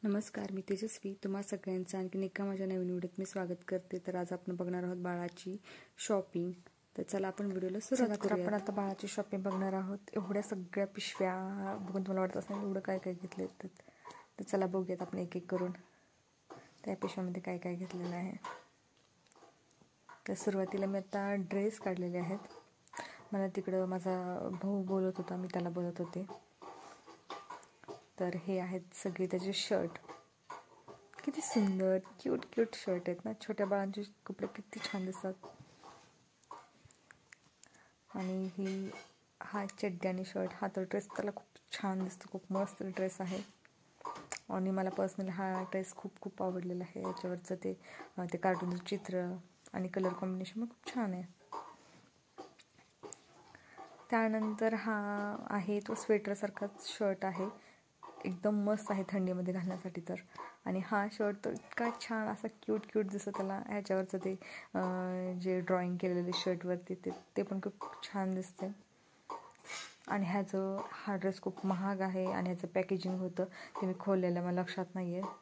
नमस्कार, मी तेजस्वी. तुम्हा सगळ्यांचं आणखी एका माझ्या नवीन व्हिडिओत मी स्वागत करते. तर आज आपण बघणार आहोत बाळाची शॉपिंग. तर चला आपण व्हिडिओला सुरुवात करूया. आपण आता बाळाची शॉपिंग बघणार आहोत. एवढ्या सगळ्या पिशव्या बघून तुम्हाला वाटत असेल एवढं काय काय घेतले. तर चला बघूयात आपण एक एक करून त्या पिशव्यामध्ये काय काय घेतलेलं आहे. तर सुरुवातीला मी आता ड्रेस काढलेले आहेत. मला तिकडं माझा भाऊ बोलत होता, मी त्याला बोलत होते. तर हे आहेत सगळे त्याचे शर्ट. किती सुंदर क्यूट क्यूट शर्ट आहेत ना. छोट्या बाळांचे कपडे किती छान दिसतात. आणि हा चड्डी आणि शर्ट, हा तर ड्रेस त्याला खूप छान दिसतो. खूप मस्त ड्रेस आहे आणि मला पर्सनली हा ड्रेस खूप खूप आवडलेला आहे. याच्यावरचं ते कार्टूनचं चित्र आणि कलर कॉम्बिनेशन पण खूप छान आहे. त्यानंतर हा आहे तो स्वेटरसारखाच शर्ट आहे. एकदम मस्त आहे थंडीमध्ये घालण्यासाठी तर. आणि हा शर्ट तर इतका छान असा क्यूट क्यूट दिसतो त्याला. ह्याच्यावरचं ते जे ड्रॉइंग केलेले शर्टवरती ते पण खूप छान दिसते. आणि हा ड्रेस खूप महाग आहे आणि ह्याचं पॅकेजिंग होतं ते मी खोललेलं मला लक्षात नाही आहे.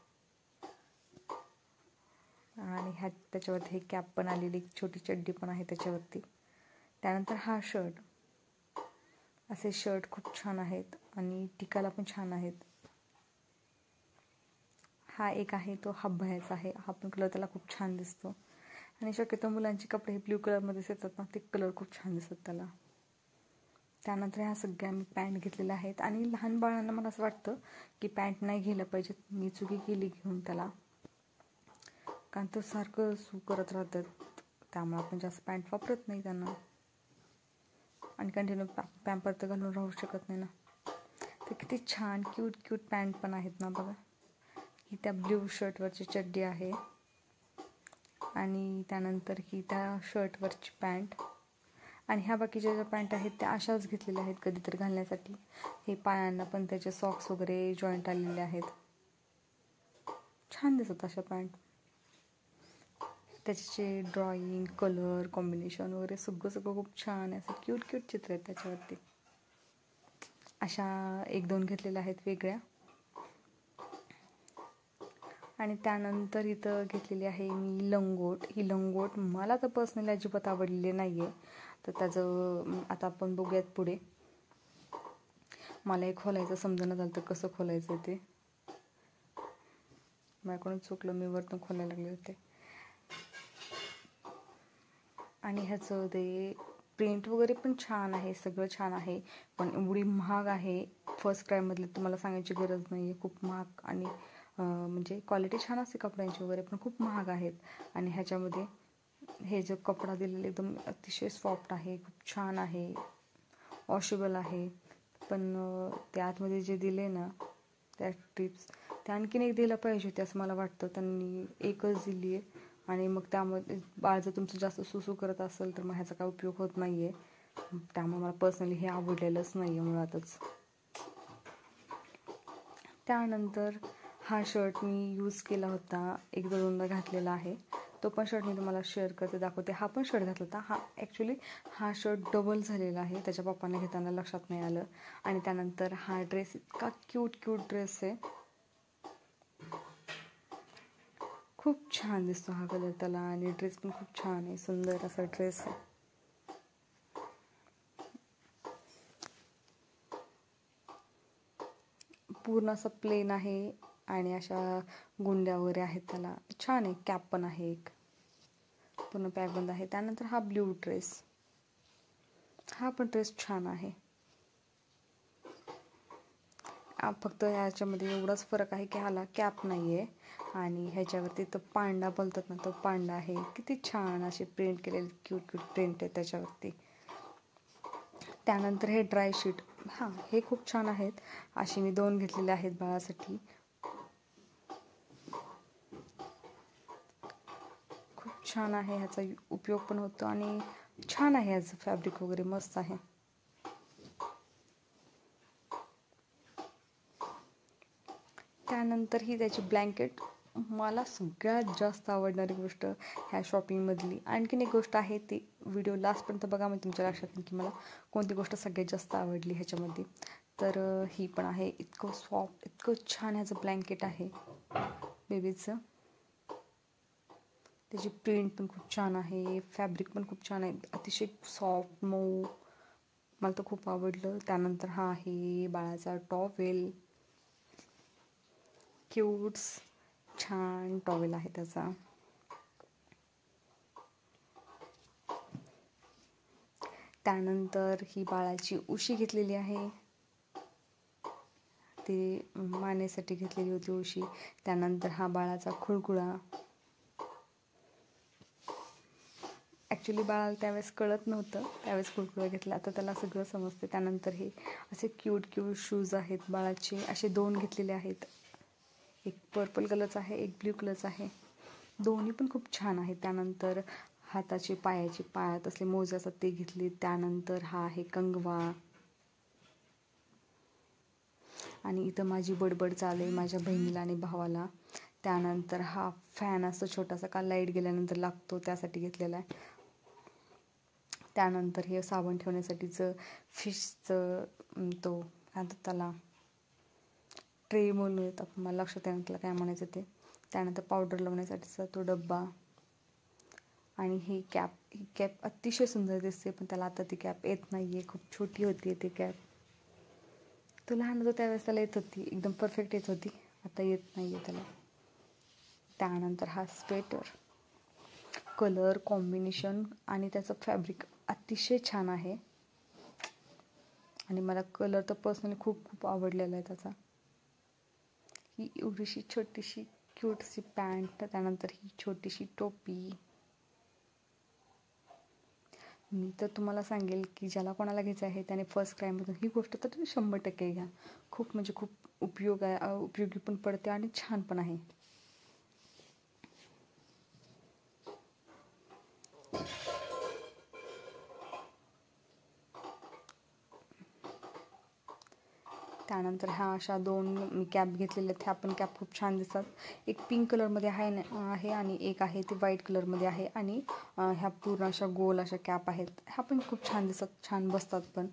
आणि त्याच्यावरती हे कॅप पण आलेली, छोटी चड्डी पण आहे त्याच्यावरती. त्यानंतर हा शर्ट, असे शर्ट खूप छान आहेत आणि टिकाला पण छान आहेत. हा एक आहे तो हब्बायाचा आहे. हा पण कलर त्याला खूप छान दिसतो. आणि शक्यतो मुलांचे कपडे हे ब्ल्यू कलरमध्येच येतात ना, ते कलर खूप छान दिसतात त्याला. त्यानंतर ह्या सगळ्या मी पॅन्ट घेतलेल्या आहेत. आणि लहान बाळांना मला असं वाटतं की पॅन्ट नाही घ्यायला पाहिजे. मी चुकी केली घेऊन त्याला, कारण तो सारखं सू करत राहतात. त्यामुळे आपण जास्त पॅन्ट वापरत नाही त्यांना. आणि कंटिन्यू पॅम्पर तर घालून राहू शकत नाही ना. ते किती छान क्यूट क्यूट पॅन्ट पण आहेत ना बघा. ही त्या ब्ल्यू शर्टवरची चड्डी आहे आणि त्यानंतर ही त्या शर्टवरची पॅन्ट. आणि ह्या बाकीच्या ज्या पॅन्ट आहेत त्या अशाच घेतलेल्या आहेत कधीतरी घालण्यासाठी. हे पायांना पण त्याचे सॉक्स वगैरे जॉईंट आलेले आहेत. छान दिसत अशा पॅन्ट. त्याचे ड्रॉइंग, कलर कॉम्बिनेशन वगैरे सगळं खूप छान आहे. असं क्यूट क्यूट चित्र आहेत त्याच्यावरती. अशा 1-2 घेतलेल्या आहेत वेगळ्या. आणि त्यानंतर इथं घेतलेली आहे मी लंगोट. ही लंगोट मला तर पर्सनली अजिबात आवडलेली नाही आहे. तर त्याचं आता आपण बघूयात पुढे. मला हे खोलायचं समजणं झालं तर कसं खोलायचं ते. माझ्याकडून चुकलं, मी वरतून खोलायला लागले होते. आणि ह्याचं ते प्रिंट वगैरे पण छान आहे, सगळं छान आहे. पण एवढी महाग आहे. फर्स्ट क्रायमधले तुम्हाला सांगायची गरज नाही आहे. खूप महाग आणि म्हणजे क्वालिटी छान असते कपड्यांची वगैरे, पण खूप महाग आहेत. आणि ह्याच्यामध्ये हे जो कपडा दिलेला एकदम अतिशय सॉफ्ट आहे, खूप छान आहे, वॉशेबल आहे. पण त्या आतमध्ये जे दिले ना त्या टिप्स, त्या आणखीन एक दिलं पाहिजे होते असं मला वाटतं. त्यांनी एकच दिली आहे. आणि मग त्यामध्ये बाळ जर तुमचं जास्त सुसू करत असेल तर मग ह्याचा काय उपयोग होत नाही आहे. त्यामुळे मला पर्सनली हे आवडलेलंच नाही आहे मुळातच. त्यानंतर हा शर्ट मी यूज केला होता, 1-2दा घातलेला आहे. तो पण शर्ट मी तुम्हाला शेअर करते, दाखवते. हा पण शर्ट घातला होता. हा शर्ट डबल झालेला आहे. त्याच्या पप्पाने घेताना लक्षात नाही आलं. आणि त्यानंतर हा ड्रेस इतका क्यूट क्यूट ड्रेस आहे. खूप छान दिसतो हा कलर त्याला. आणि ड्रेस पण खूप छान आहे, सुंदर असा ड्रेस आहे. पूर्ण असं प्लेन आहे आणि अशा गुंड्या वगैरे आहेत त्याला. छान आहे. कॅप पण आहे एक, पूर्ण पॅकबंद आहे. त्यानंतर हा ब्ल्यू ड्रेस, हा पण ड्रेस छान आहे. फक्त ह्याच्यामध्ये एवढाच फरक आहे की ह्याला कॅप नाही आहे. आणि ह्याच्यावरती तो पांडा बोलतात ना, तो पांडा आहे. किती छान असे प्रिंट केलेले क्यूट क्यूट प्रिंट आहे त्याच्यावरती. त्यानंतर हे ड्राय शीट, हे खूप छान आहेत. असे मी 2 घेतलेले आहेत बाळासाठी. खूप छान आहे, ह्याचा उपयोग पण होतो आणि छान आहे. ह्याचं फॅब्रिक वगैरे मस्त आहे. त्यानंतर ही त्याची ब्लँकेट, मला सगळ्यात जास्त आवडणारी गोष्ट ह्या शॉपिंगमधली. आणखीन एक गोष्ट आहे, ती व्हिडिओ लास्टपर्यंत बघा, म्हणजे तुमच्या लक्षात येईल की मला कोणती गोष्ट सगळ्यात जास्त आवडली ह्याच्यामध्ये. तर ही पण आहे. इतकं सॉफ्ट, इतकं छान ह्याचं ब्लँकेट आहे बेबीचं. त्याची प्रिंट पण खूप छान आहे, फॅब्रिक पण खूप छान आहे, अतिशय सॉफ्ट मऊ, मला तर खूप आवडलं. त्यानंतर हा आहे बाळाचा टॉवेल. क्यूट्स छान टॉवेल आहे त्याचा. त्यानंतर ही बाळाची उशी घेतलेली आहे, ती मानेसाठी घेतलेली होती उशी. त्यानंतर हा बाळाचा खुळखुळा. ॲक्च्युली बाळाला त्यावेळेस कळत नव्हतं, त्यावेळेस खुळखुळा घेतला, आता त्याला सगळं समजते. त्यानंतर हे असे क्यूट शूज आहेत बाळाचे, असे 2 घेतलेले आहेत. एक पर्पल कलरचा आहे, एक ब्ल्यू कलरचा आहे, दोन्ही पण खूप छान आहेत. त्यानंतर हाताचे पायाचे पायात असले मोजे असतात ते घेतले. त्यानंतर हा आहे कंगवा. आणि इथं माझी बडबड चालू आहे माझ्या बहिणीला आणि भावाला. त्यानंतर हा फॅन असतो छोटासा, का लाईट गेल्यानंतर लागतो त्यासाठी घेतलेला आहे. त्यानंतर हे साबण ठेवण्यासाठीचं फिशचं तो काय म्हणतात त्याला, ट्रे म्हणून येतं, मला लक्षात येणार त्याला काय म्हणायचं ते. त्यानंतर पावडर लावण्यासाठीचा तो डब्बा. आणि ही कॅप अतिशय सुंदर दिसते, पण त्याला आता ती कॅप येत नाही आहे, खूप छोटी होती ती कॅप. तो लहान होता त्यावेळेस त्याला येत होती, एकदम परफेक्ट येत होती, आता येत नाही आहे त्याला. त्यानंतर हा स्वेटर, कलर कॉम्बिनेशन आणि त्याचं फॅब्रिक अतिशय छान आहे, आणि मला कलर तर पर्सनली खूप खूप आवडलेला आहे त्याचा. ही एवढीशी छोटीशी क्यूटशी पॅन्ट. त्यानंतर ही छोटीशी टोपी. मी तर तुम्हाला सांगेल की ज्याला कोणाला घ्यायचं आहे त्याने फर्स्ट क्रायमधून ही गोष्ट तर 100% घ्या. खूप म्हणजे खूप उपयोगी पण पडते आणि छान पण आहे. त्यानंतर ह्या अशा 2 मी कॅप घेतलेल्या आहेत, ह्या पण कॅप खूप छान दिसतात. एक पिंक कलरमध्ये आहे आणि एक आहे ती व्हाईट कलरमध्ये आहे. आणि ह्या पूर्ण अशा गोल अशा कॅप आहेत, ह्या पण खूप छान दिसतात, छान बसतात पण.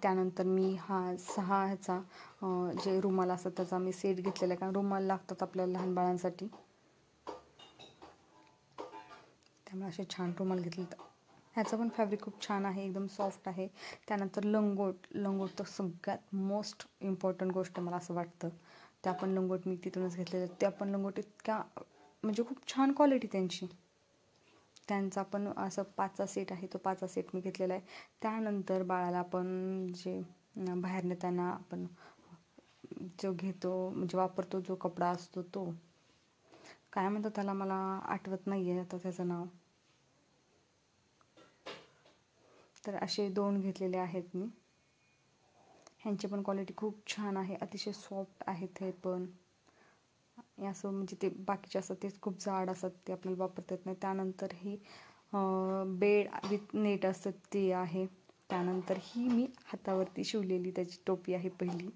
त्यानंतर मी हा 6 ह्याचा जे रुमाल असतात त्याचा मी सेट घेतलेला आहे, कारण रुमाल लागतात आपल्याला लहान बाळांसाठी, त्यामुळे असे छान रुमाल घेतले. ह्याचं पण फॅब्रिक खूप छान आहे, एकदम सॉफ्ट आहे. त्यानंतर लंगोट तर सगळ्यात मोस्ट इम्पॉर्टंट गोष्ट मला असं वाटतं. त्या पण लंगोट मी तिथूनच घेतलेल्या, त्या पण लंगोट इतक्या म्हणजे खूप छान क्वालिटी त्यांची. त्यांचा पण असं 5चा सेट आहे, तो 5चा सेट मी घेतलेला आहे. त्यानंतर बाळाला आपण जे बाहेर नेताना आपण जो घेतो म्हणजे वापरतो जो कपडा असतो तो काय म्हणतात त्याला, मला आठवत नाही आहे आता त्याचं नाव. तर असे 2 घेतलेले आहेत मी. ह्यांची पण क्वालिटी खूप छान आहे, अतिशय सॉफ्ट आहेत हे पण. असं म्हणजे ते बाकीचे असतात ते खूप जाड असतात, ते आपल्याला वापरता येत नाही. त्यानंतर ही बेड विथ नेट असतं ते आहे. त्यानंतर ही मी हातावरती शिवलेली त्याची टोपी आहे पहिली,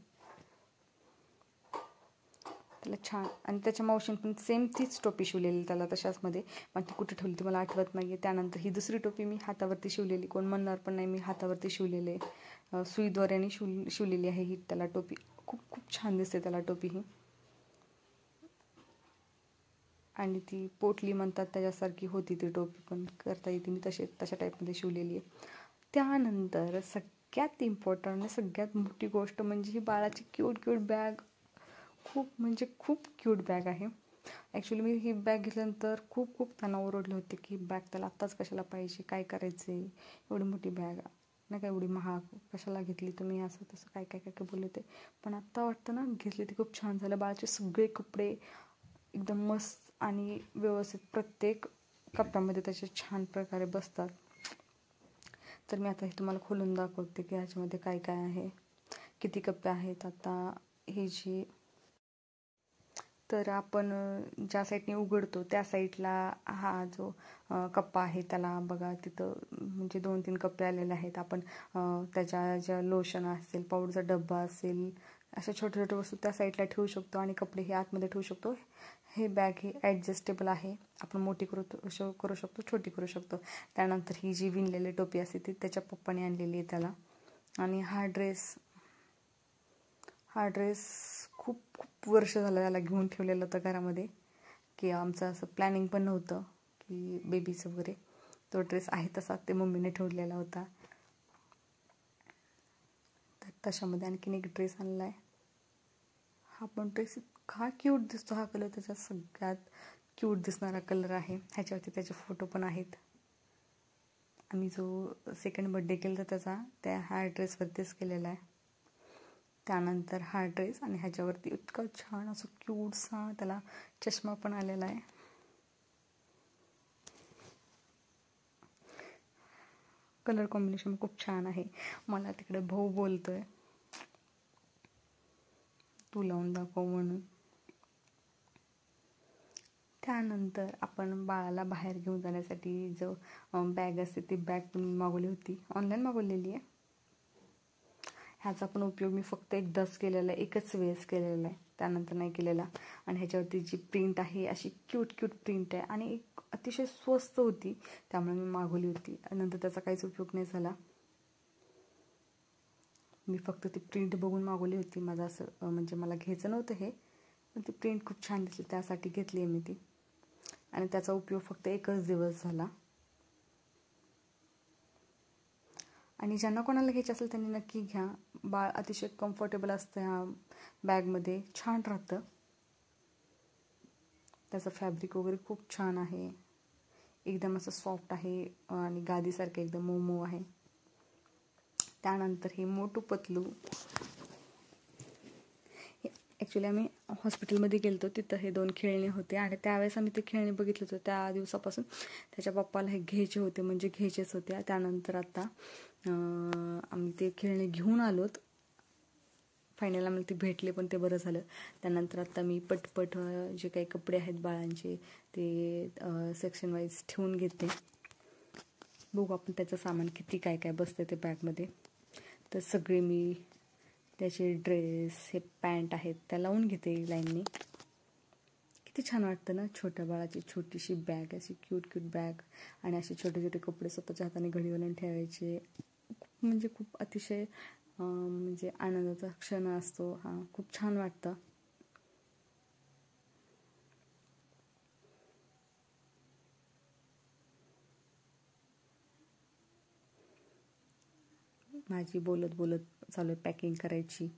त्याला छान. आणि त्याच्या मावशीने पण सेम तीच टोपी शिवलेली त्याला तशाचमध्ये, पण ती कुठे ठेवली ती मला आठवत नाही आहे. त्यानंतर ही दुसरी टोपी मी हातावरती शिवलेली, कोण म्हणणार पण नाही मी हातावरती शिवलेले, सुईद्वाऱ्याने शिवलेली आहे ही त्याला टोपी. खूप खूप छान दिसते त्याला टोपी ही, आणि ती पोटली म्हणतात त्याच्यासारखी होती ती टोपी, पण करता येते, मी तशा टाईपमध्ये शिवलेली आहे. त्यानंतर सगळ्यात इम्पॉर्टंट आणि सगळ्यात मोठी गोष्ट म्हणजे ही बाळाची क्यूट बॅग. खूप म्हणजे खूप क्यूट बॅग आहे. ॲक्च्युली मी ही बॅग घेतल्यानंतर खूप त्यांना ओरडले होते की बॅग त्याला आत्ताच कशाला पाहिजे, काय करायचं आहे, एवढी मोठी बॅग नाही का, एवढी महाग कशाला घेतली तुम्ही, असं तसं काय बोलले होते. पण आत्ता वाटतं ना घेतली ती खूप छान झालं. बाळाचे सगळे कपडे एकदम मस्त आणि व्यवस्थित प्रत्येक कप्प्यामध्ये त्याचे छान प्रकारे बसतात. तर मी आता हे तुम्हाला खोलून दाखवते की ह्याच्यामध्ये काय काय आहे, किती कप्पे आहेत. आता हे जे तर आपण ज्या साईडने उघडतो त्या साईडला हा जो कप्पा आहे त्याला बघा तिथं म्हणजे 2-3 कप्पे आलेले आहेत. आपण त्याच्या ज्या लोशन असेल, पावडरचा डब्बा असेल, अशा छोट्या वस्तू त्या साईडला ठेवू शकतो आणि कपडे हे आतमध्ये ठेवू शकतो. हे बॅग हे ॲडजस्टेबल आहे, आपण मोठी करू शकतो, छोटी करू शकतो. त्यानंतर ही जी विणलेली टोपी असते ती त्याच्या पप्पाने आणलेली आहे त्याला. आणि हा ड्रेस खूप खूप वर्ष झालं त्याला घेऊन ठेवलेलं होतं घरामध्ये, की आमचं असं प्लॅनिंग पण नव्हतं की बेबीचं वगैरे. तो ड्रेस आहे तसा ते मम्मीने ठेवलेला होता. तर तशामध्ये आणखीन एक ड्रेस आणला आहे. हा पण ड्रेस इतका क्यूट दिसतो. हा कलर त्याचा सगळ्यात क्यूट दिसणारा कलर आहे. ह्याच्यावरती त्याचे फोटो पण आहेत. आम्ही जो सेकंड बड्डे केला तर त्याचा त्या ह्या ड्रेसवरतीच केलेला आहे. त्यानंतर हा ड्रेस आणि ह्याच्यावरती इतका छान असं क्यूटसा त्याला चष्मा पण आलेला आहे. कलर कॉम्बिनेशन खूप छान आहे. मला तिकडे भाऊ बोलतोय तू लावून दाखव म्हणून. त्यानंतर आपण बाळाला बाहेर घेऊन जाण्यासाठी जो बॅग असते ती बॅग मी मागवली होती, ऑनलाईन मागवलेली आहे. ह्याचा पण उपयोग मी फक्त एकदाच केलेला आहे, एकच वेळेस केलेला आहे, त्यानंतर नाही केलेला. आणि ह्याच्यावरती जी प्रिंट आहे अशी क्यूट प्रिंट आहे आणि एक अतिशय स्वस्त होती, त्यामुळे मी मागवली होती. नंतर त्याचा काहीच उपयोग नाही झाला. मी फक्त ती प्रिंट बघून मागवली होती. माझं असं म्हणजे मला घ्यायचं नव्हतं हे, पण ती प्रिंट खूप छान दिसली त्यासाठी घेतली आहे मी ती. आणि त्याचा उपयोग फक्त एकच दिवस झाला. आणि ज्यांना कोणाला घ्यायचं असेल त्यांनी नक्की घ्या. बाळ अतिशय कम्फर्टेबल असतं ह्या बॅगमध्ये, छान राहतं. त्याचं फॅब्रिक वगैरे खूप छान आहे, एकदम असं सॉफ्ट आहे आणि गादीसारखं एकदम मऊ आहे. त्यानंतर हे मोटू पतलू. ॲक्च्युली आम्ही हॉस्पिटलमध्ये गेलो होतो, तिथं हे 2 खेळणे होते आणि त्यावेळेस आम्ही ते खेळणे बघितलं होतं. त्या दिवसापासून त्याच्या पप्पाला हे घ्यायचे होते, म्हणजे घ्यायचेच होते. त्यानंतर आता आम्ही ते खेळणे घेऊन आलोत. फायनल आम्हाला ते भेटले, पण ते बरं झालं. त्यानंतर आता मी पटपट जे काही कपडे आहेत बाळांचे ते सेक्शन वाईज ठेवून घेते. बघू आपण त्याचं सामान किती काय काय बसतं ते बॅगमध्ये. तर सगळे मी त्याचे ड्रेस हे पॅन्ट आहेत त्या लावून घेते लाईनने. किती छान वाटतं ना छोट्या बाळाची छोटीशी बॅग, अशी क्यूट बॅग आणि असे छोटे छोटे कपडे स्वतःच्या हाताने घडी घालून ठेवायचे. म्हणजे खूप अतिशय म्हणजे आनंदाचा क्षण असतो हा. खूप छान वाटतं. माझी बोलत चालू आहे पॅकिंग करायची.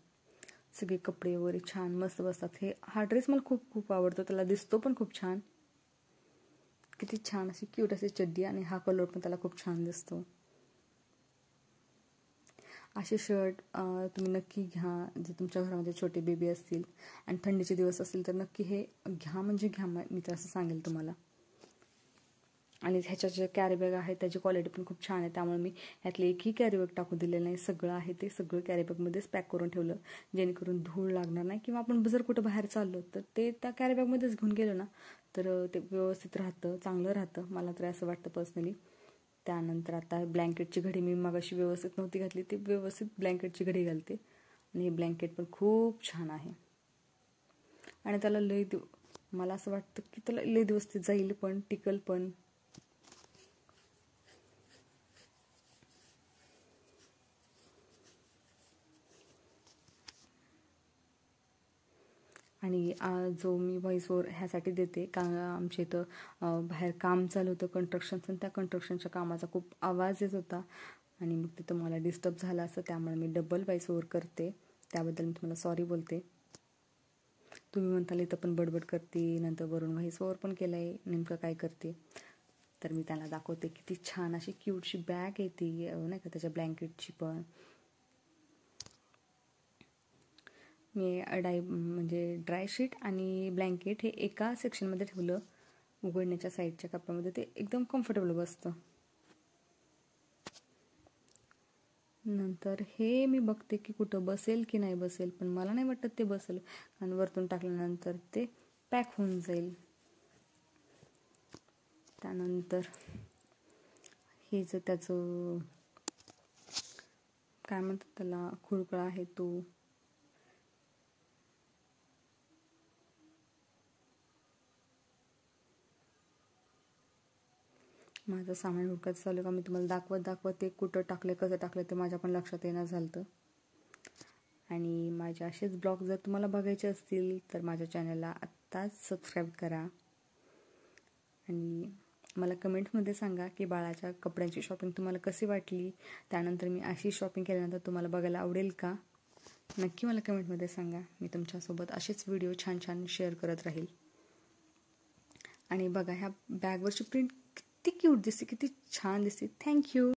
सगळे कपडे वगैरे छान मस्त बसतात. हा ड्रेस मला खूप आवडतो, त्याला दिसतो पण खूप छान. किती छान अशी क्यूट अशी चड्डी आणि हा कलर पण त्याला खूप छान दिसतो. असे शर्ट तुम्ही नक्की घ्या जर तुमच्या घरामध्ये छोटे बेबी असतील आणि थंडीचे दिवस असतील तर नक्की हे घ्या, म्हणजे घ्या, मी तर असं सांगेल तुम्हाला. आणि ह्याच्या जे कॅरी बॅग आहे त्याची क्वालिटी पण खूप छान आहे, त्यामुळे मी ह्यातले एकही कॅरी बॅग टाकू दिलेलं नाही. सगळं आहे ते सगळं कॅरी बॅगमध्येच पॅक करून ठेवलं, जेणेकरून धूळ लागणार नाही. किंवा आपण जर कुठं बाहेर चाललो तर ते त्या कॅरी बॅगमध्येच घेऊन गेलो ना तर ते व्यवस्थित राहतं, चांगलं राहतं. मला तर असं वाटतं पर्सनली. त्यानंतर आता ब्लँकेटची घडी मी मगाशी व्यवस्थित नव्हती घातली, ती व्यवस्थित ब्लँकेटची घडी घालते. आणि हे ब्लँकेट पण खूप छान आहे आणि त्याला मला असं वाटतं की त्याला लय दिवस ते जाईल पण, टिकल पण. आणि जो मी व्हॉइस ओव्हर ह्यासाठी देते का आमच्या इथं बाहेर काम चालू होतं कन्स्ट्रक्शनचं, आणि त्या कन्स्ट्रक्शनच्या कामाचा खूप आवाज येत होता आणि मग तिथं मला डिस्टर्ब झालं असं, त्यामुळे मी डबल व्हॉइस ओव्हर करते. त्याबद्दल मी तुम्हाला सॉरी बोलते. तुम्ही म्हणताल इथं पण बडबड करते, नंतर वरून व्हॉइस ओव्हर पण केलं आहे, नेमकं काय करते. तर मी त्यांना दाखवते किती छान अशी क्यूटशी बॅग आहे ती, नाही का, त्याच्या ब्लँकेटची पण. मी म्हणजे ड्रायशीट आणि ब्लँकेट हे एका सेक्शनमध्ये ठेवलं, उघडण्याच्या साईडच्या कपड्यामध्ये. ते एकदम कम्फर्टेबल बसतं. नंतर हे मी बघते की कुठं बसेल की नाही बसेल, पण मला नाही वाटत ते बसेल, आणि वरतून टाकल्यानंतर ते पॅक होऊन जाईल. त्यानंतर हे जर त्याचं काय म्हणतात त्याला, खुळखुळा आहे तो, माझं सामान हुडकत चालू का मी तुम्हाला दाखवत ते कुठं टाकले कसं टाकलं ते माझ्या पण लक्षात येणं झालं. आणि माझे असेच ब्लॉग जर तुम्हाला बघायचे असतील तर माझ्या चॅनलला आत्ताच सबस्क्राईब करा. आणि मला कमेंटमध्ये सांगा की बाळाच्या कपड्यांची शॉपिंग तुम्हाला कशी वाटली. त्यानंतर मी अशी शॉपिंग केल्यानंतर तुम्हाला बघायला आवडेल का, नक्की मला कमेंटमध्ये सांगा. मी तुमच्यासोबत असेच व्हिडिओ छान छान शेअर करत राहील. आणि बघा ह्या बॅगवरची प्रिंट किती क्यूट दिसते, किती छान दिसते. थँक्यू.